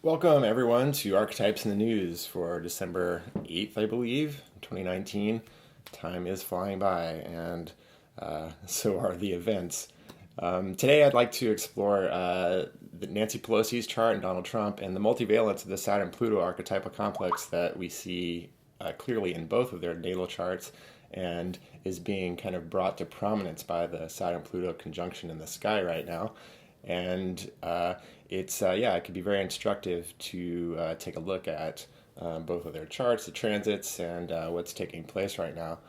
Welcome, everyone, to Archetypes in the News for December 8th, I believe, 2019. Time is flying by, and so are the events. Today, I'd like to explore Nancy Pelosi's chart and Donald Trump and the multivalence of the Saturn-Pluto archetypal complex that we see clearly in both of their natal charts and is being kind of brought to prominence by the Saturn-Pluto conjunction in the sky right now. And it could be very instructive to take a look at both of their charts, the transits, and what's taking place right now.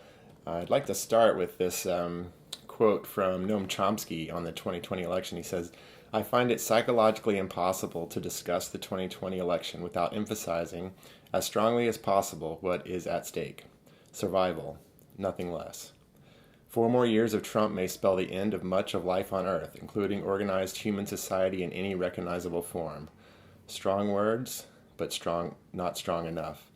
I'd like to start with this quote from Noam Chomsky on the 2020 election. He says, "I find it psychologically impossible to discuss the 2020 election without emphasizing as strongly as possible what is at stake. Survival, nothing less. 4 more years of Trump may spell the end of much of life on Earth, including organized human society in any recognizable form. Strong words, but not strong enough."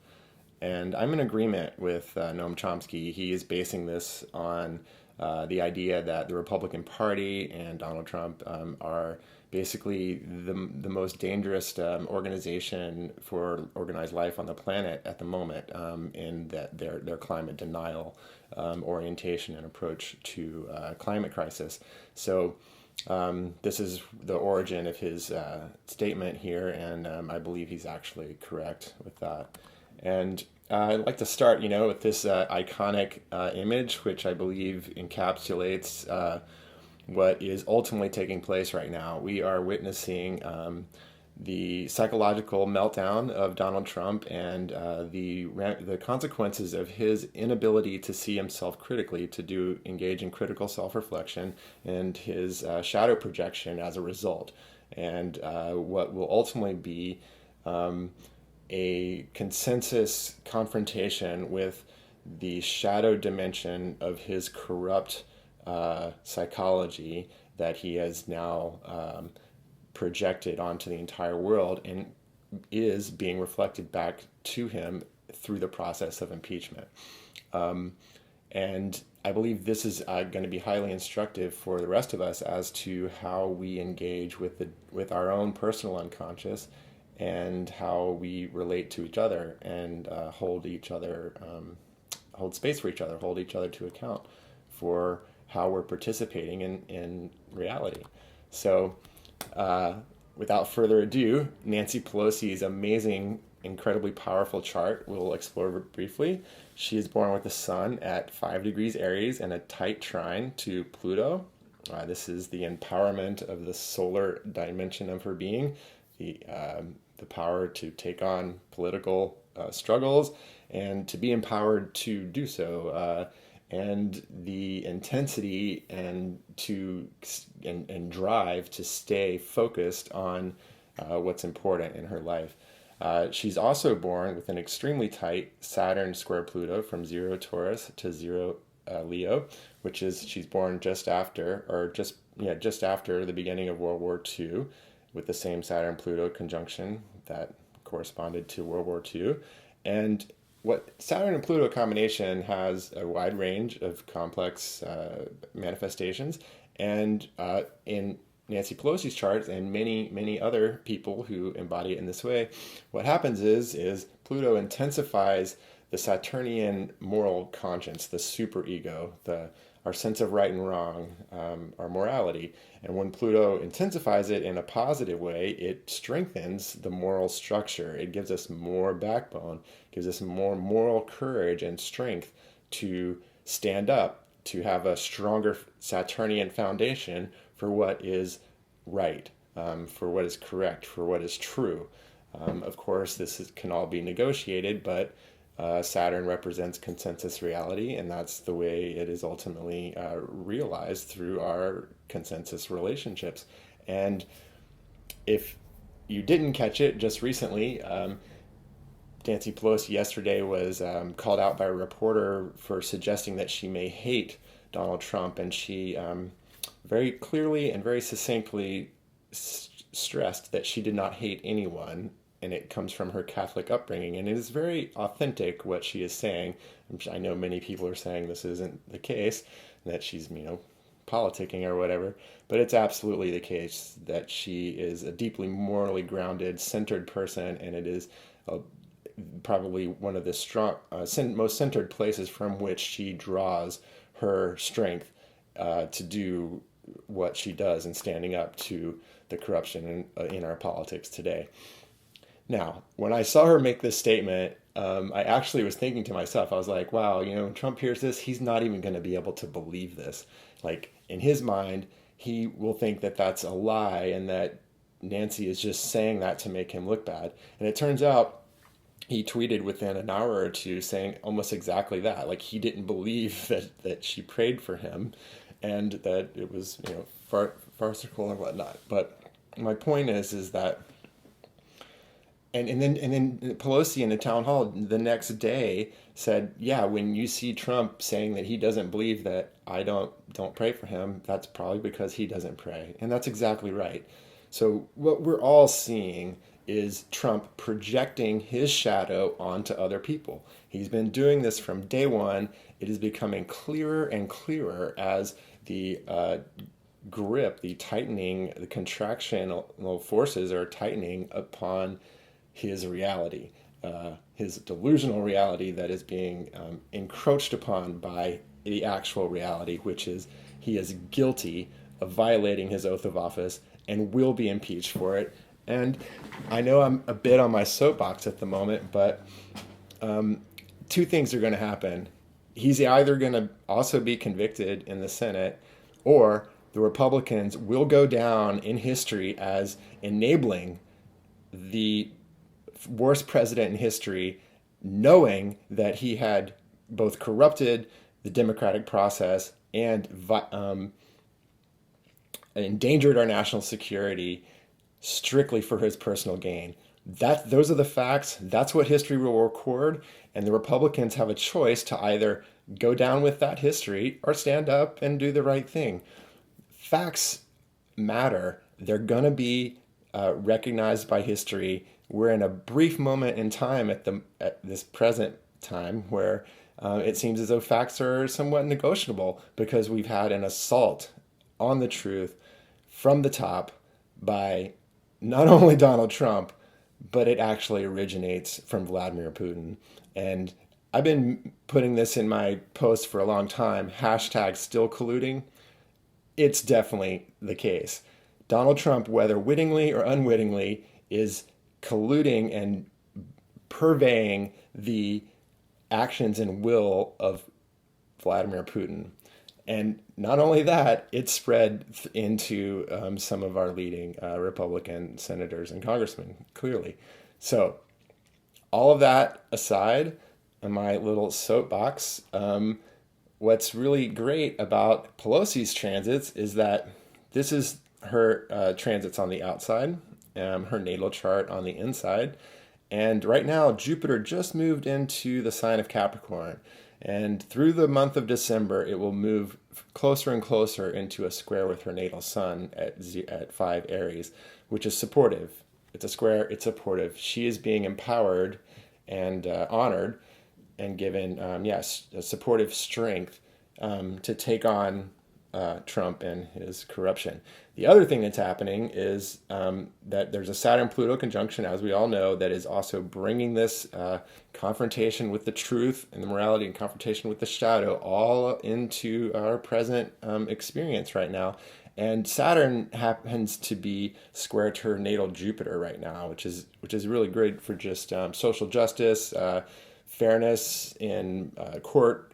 And I'm in agreement with Noam Chomsky. He is basing this on the idea that the Republican Party and Donald Trump are basically the most dangerous organization for organized life on the planet at the moment, in that their climate denial orientation and approach to climate crisis. So this is the origin of his statement here, and I believe he's actually correct with that. And I'd like to start, with this iconic image, which I believe encapsulates what is ultimately taking place right now. We are witnessing the psychological meltdown of Donald Trump and the consequences of his inability to see himself critically, to engage in critical self-reflection, and his shadow projection as a result. And what will ultimately be a consensus confrontation with the shadow dimension of his corrupt psychology that he has now projected onto the entire world and is being reflected back to him through the process of impeachment. And I believe this is going to be highly instructive for the rest of us as to how we engage with our own personal unconscious and how we relate to each other and hold space for each other, hold each other to account for how we're participating in reality. So without further ado, Nancy Pelosi's amazing, incredibly powerful chart we'll explore briefly. She is born with the sun at 5 degrees Aries and a tight trine to Pluto. This is the empowerment of the solar dimension of her being, the power to take on political struggles and to be empowered to do so, and the intensity and drive to stay focused on what's important in her life. She's also born with an extremely tight Saturn square Pluto from 0 Taurus to 0 Leo, which is she's born just after the beginning of World War II, with the same Saturn-Pluto conjunction that corresponded to World War II. And what Saturn and Pluto combination has a wide range of complex manifestations. And in Nancy Pelosi's chart and many other people who embody it in this way, what happens is Pluto intensifies the Saturnian moral conscience, the superego, our sense of right and wrong, our morality. And when Pluto intensifies it in a positive way, it strengthens the moral structure. It gives us more backbone, gives us more moral courage and strength to stand up, to have a stronger Saturnian foundation for what is right, for what is correct, for what is true. Of course, can all be negotiated, but Saturn represents consensus reality, and that's the way it is ultimately realized through our consensus relationships. And if you didn't catch it just recently, Nancy Pelosi yesterday was called out by a reporter for suggesting that she may hate Donald Trump, and she very clearly and very succinctly stressed that she did not hate anyone, and it comes from her Catholic upbringing, and it is very authentic what she is saying. I know many people are saying this isn't the case, that she's politicking or whatever, but it's absolutely the case that she is a deeply morally grounded, centered person, and it is probably one of the most centered places from which she draws her strength to do what she does in standing up to the corruption in our politics today. Now, when I saw her make this statement, I actually was thinking to myself, I was like, wow, when Trump hears this, he's not even going to be able to believe this. Like, in his mind, he will think that that's a lie and that Nancy is just saying that to make him look bad. And it turns out he tweeted within an hour or two saying almost exactly that. Like, he didn't believe that she prayed for him and that it was, farcical and whatnot. But my point is that and then Pelosi in the town hall the next day said, yeah, when you see Trump saying that he doesn't believe that I don't pray for him, that's probably because he doesn't pray. And that's exactly right. So what we're all seeing is Trump projecting his shadow onto other people. He's been doing this from day one. It is becoming clearer and clearer as the grip, the tightening, the contractional forces are tightening upon his reality, his delusional reality that is being encroached upon by the actual reality, which is he is guilty of violating his oath of office and will be impeached for it. And I know I'm a bit on my soapbox at the moment, but two things are going to happen. He's either going to also be convicted in the Senate, or the Republicans will go down in history as enabling the worst president in history, knowing that he had both corrupted the democratic process and endangered our national security strictly for his personal gain. Those are the facts. That's what history will record, and the Republicans have a choice to either go down with that history or stand up and do the right thing. Facts matter. They're going to be recognized by history. We're in a brief moment in time at this present time where it seems as though facts are somewhat negotiable because we've had an assault on the truth from the top by not only Donald Trump, but it actually originates from Vladimir Putin. And I've been putting this in my post for a long time, hashtag still colluding. It's definitely the case. Donald Trump, whether wittingly or unwittingly, is colluding and purveying the actions and will of Vladimir Putin. And not only that, it spread into some of our leading Republican senators and congressmen, clearly. So all of that aside, in my little soapbox, what's really great about Pelosi's transits is that this is her transits on the outside, her natal chart on the inside. And right now, Jupiter just moved into the sign of Capricorn. And through the month of December, it will move closer and closer into a square with her natal sun at 5 Aries, which is supportive. It's a square, it's supportive. She is being empowered and honored and given, a supportive strength to take on Trump and his corruption. The other thing that's happening is that there's a Saturn-Pluto conjunction, as we all know, that is also bringing this confrontation with the truth and the morality and confrontation with the shadow all into our present experience right now. And Saturn happens to be square to her natal Jupiter right now, which is really great for just social justice, fairness in court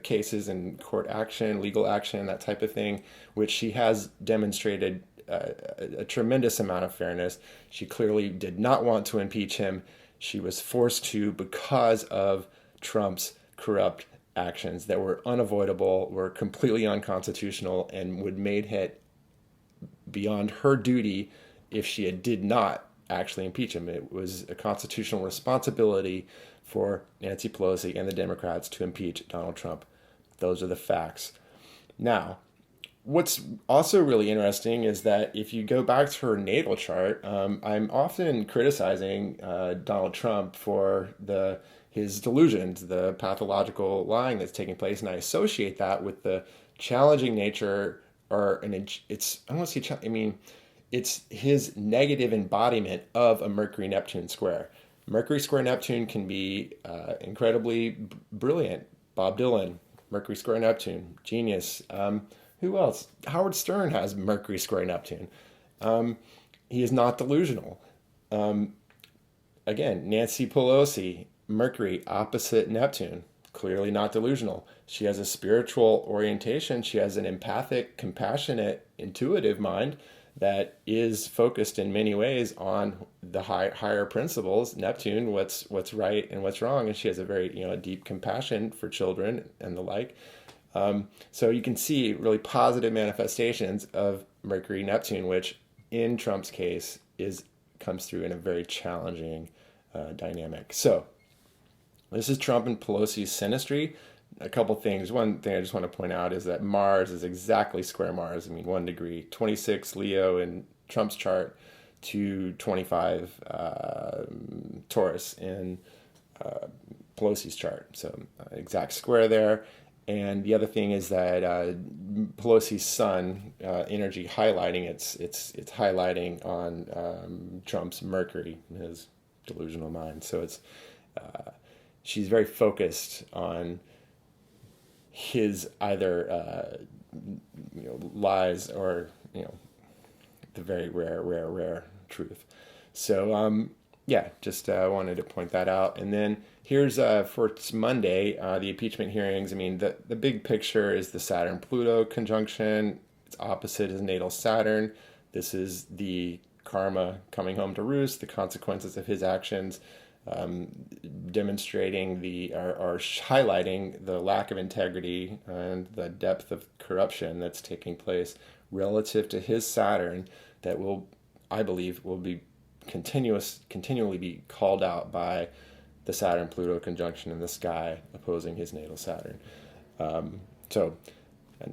cases and court action, legal action, that type of thing, which she has demonstrated a tremendous amount of fairness. She clearly did not want to impeach him. She was forced to because of Trump's corrupt actions that were unavoidable, were completely unconstitutional, and would made it beyond her duty if she did not actually impeach him. It was a constitutional responsibility for Nancy Pelosi and the Democrats to impeach Donald Trump. Those are the facts. Now, what's also really interesting is that if you go back to her natal chart, I'm often criticizing Donald Trump for his delusions, the pathological lying that's taking place, and I associate that with the challenging nature are it's, I don't want to say, I mean, it's his negative embodiment of a Mercury Neptune square. Mercury square Neptune can be incredibly brilliant. Bob Dylan, Mercury square Neptune, genius. Who else? Howard Stern has Mercury square Neptune. He is not delusional. Again, Nancy Pelosi, Mercury opposite Neptune, clearly not delusional. She has a spiritual orientation. She has an empathic, compassionate, intuitive mind that is focused in many ways on the higher principles. Neptune, what's right and what's wrong, and she has a very deep compassion for children and the like. So you can see really positive manifestations of Mercury Neptune, which in Trump's case comes through in a very challenging dynamic. So this is Trump and Pelosi's synastry. A couple things. One thing I just want to point out is that Mars is exactly square Mars. I mean, 1 degree, 26 Leo in Trump's chart to 25 Taurus in Pelosi's chart. So exact square there. And the other thing is that Pelosi's sun energy highlighting, it's highlighting on Trump's Mercury, his delusional mind. So it's she's very focused on his either lies or the very rare truth. So yeah, just wanted to point that out. And then here's for Monday, the impeachment hearings. I mean, the big picture is the Saturn-Pluto conjunction. It's opposite his natal Saturn. This is the karma coming home to roost, the consequences of his actions, demonstrating or highlighting the lack of integrity and the depth of corruption that's taking place relative to his Saturn that I believe, will be continually be called out by the Saturn-Pluto conjunction in the sky opposing his natal Saturn. So a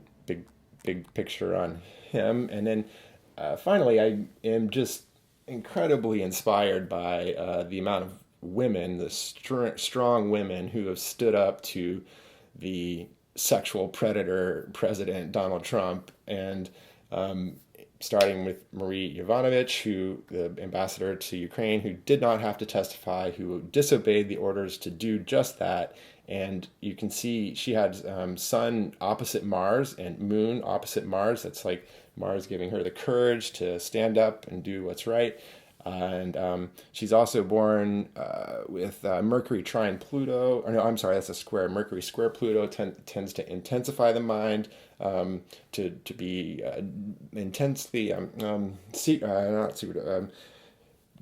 big picture on him. And then finally, I am just incredibly inspired by the amount of women, the strong women who have stood up to the sexual predator President Donald Trump, and starting with Marie Yovanovitch, the ambassador to Ukraine, who did not have to testify, who disobeyed the orders to do just that. And you can see she had sun opposite Mars and moon opposite Mars. That's like Mars giving her the courage to stand up and do what's right. And she's also born with Mercury trine Pluto. Or no, I'm sorry, that's a square. Mercury square Pluto tends to intensify the mind, to be intensely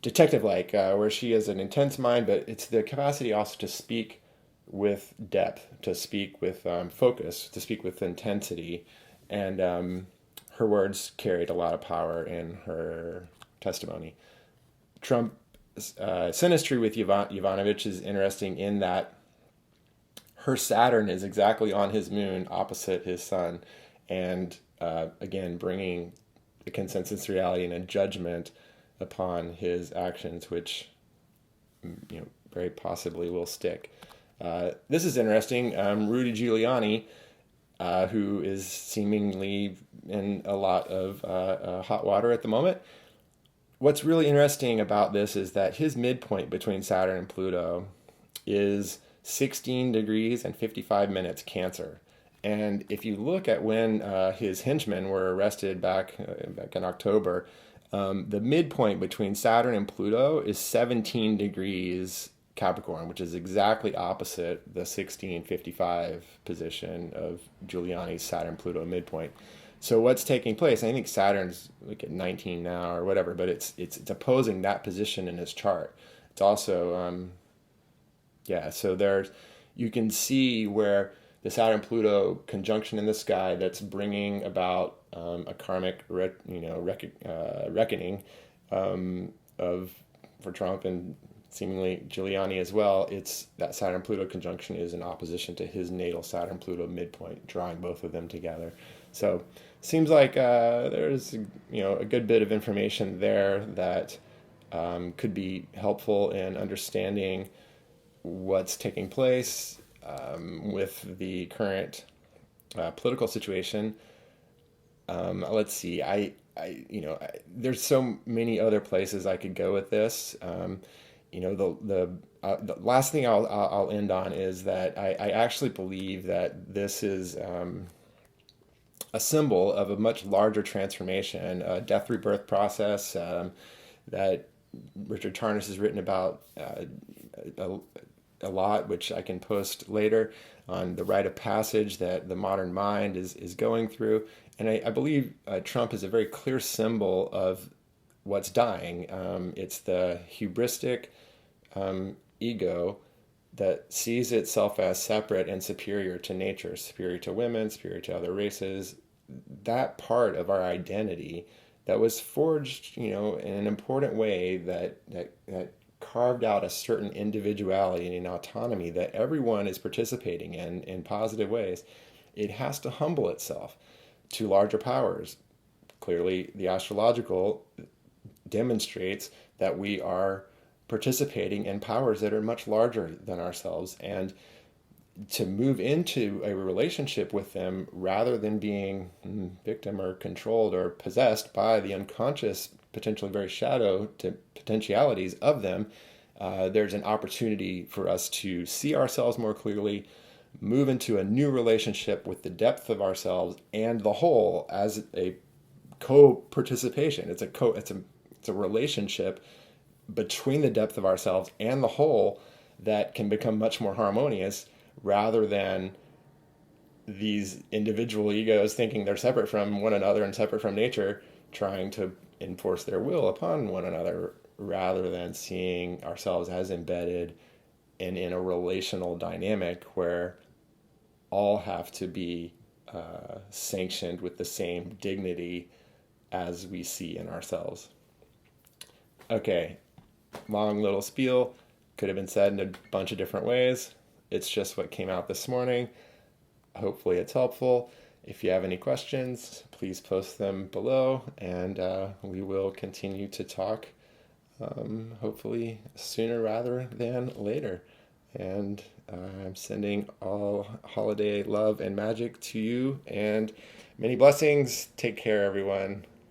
detective-like, where she has an intense mind, but it's the capacity also to speak with depth, to speak with focus, to speak with intensity, and her words carried a lot of power in her testimony. Trump's synastry with Yovanovitch is interesting in that her Saturn is exactly on his moon opposite his sun, and again bringing a consensus reality and a judgment upon his actions, which very possibly will stick. This is interesting. Rudy Giuliani, who is seemingly in a lot of hot water at the moment. What's really interesting about this is that his midpoint between Saturn and Pluto is 16 degrees and 55 minutes Cancer. And if you look at when his henchmen were arrested back in October, the midpoint between Saturn and Pluto is 17 degrees Capricorn, which is exactly opposite the 1655 position of Giuliani's Saturn-Pluto midpoint. So what's taking place? I think Saturn's like at 19 now or whatever, but it's opposing that position in his chart. It's also so you can see where the Saturn-Pluto conjunction in the sky that's bringing about a karmic reckoning for Trump and seemingly Giuliani as well. It's that Saturn-Pluto conjunction is in opposition to his natal Saturn-Pluto midpoint, drawing both of them together. So seems like there's a good bit of information there that could be helpful in understanding what's taking place with the current political situation. Let's see. There's so many other places I could go with this. The last thing I'll end on is that I actually believe that this is a symbol of a much larger transformation, a death rebirth process that Richard Tarnas has written about a, a lot, which I can post later, on the rite of passage that the modern mind is going through. And I believe Trump is a very clear symbol of what's dying. It's the hubristic ego that sees itself as separate and superior to nature, superior to women, superior to other races. That part of our identity that was forged, in an important way that carved out a certain individuality and autonomy that everyone is participating in positive ways. It has to humble itself to larger powers. Clearly, the astrological demonstrates that we are participating in powers that are much larger than ourselves, and to move into a relationship with them rather than being victim or controlled or possessed by the unconscious, potentially very shadow to potentialities of them, there's an opportunity for us to see ourselves more clearly, move into a new relationship with the depth of ourselves and the whole as a co-participation. It's a relationship between the depth of ourselves and the whole that can become much more harmonious, rather than these individual egos thinking they're separate from one another and separate from nature, trying to enforce their will upon one another, rather than seeing ourselves as embedded and in a relational dynamic where all have to be sanctioned with the same dignity as we see in ourselves. Okay, long little spiel, could have been said in a bunch of different ways. It's just what came out this morning. Hopefully it's helpful. If you have any questions, please post them below, and we will continue to talk, hopefully sooner rather than later. And I'm sending all holiday love and magic to you, and many blessings. Take care, everyone.